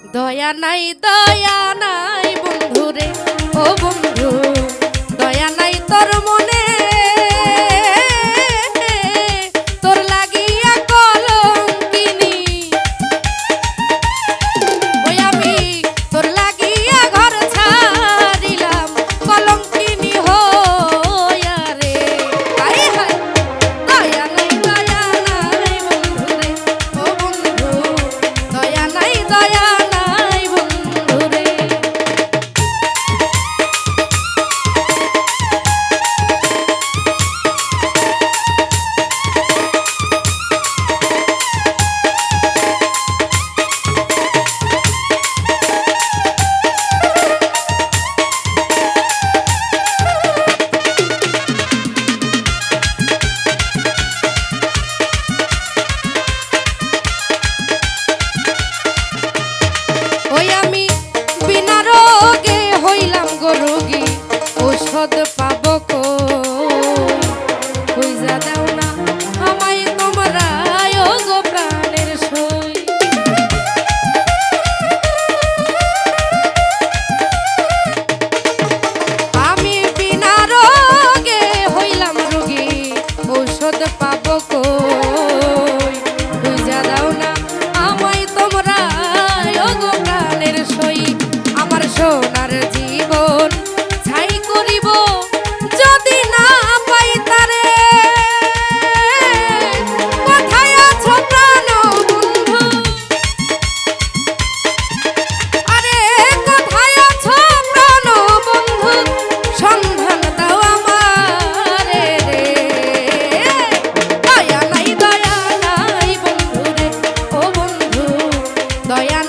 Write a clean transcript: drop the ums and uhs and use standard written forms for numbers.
দয়া নাই বন্ধু রে, ও বন্ধু দয়া নাই তোর মনে, তোর লাগিয়া কলঙ্কিনী। ওই আমি তোর লাগিয়া ঘর ছাড়িলাম কলঙ্কিনী হইয়া রে। হায় হায় দয়া নাই বন্ধু রে, ও বন্ধু দয়া নাই বন্ধু রে। ওই আমি বিনা রোগে হইলাম গো রোগী, ঔষধ পাবো কই যা দাও না আমায় তোমরা ও গো প্রাণের সই। আমি বিনা রোগে হইলাম রোগী, ঔষধ পাবো কই যা দাও না আমায় তোমরা ও গো প্রাণের সই। আমার সোনার জীবন ছাই করিব যদি না পাই তারে, কোথায় আছো প্রাণ বন্ধু, আরে কোথায় আছো প্রাণ বন্ধু, সন্ধান দাও আমারে রে। দয়া নাই বন্ধু রে, ও বন্ধু দয়া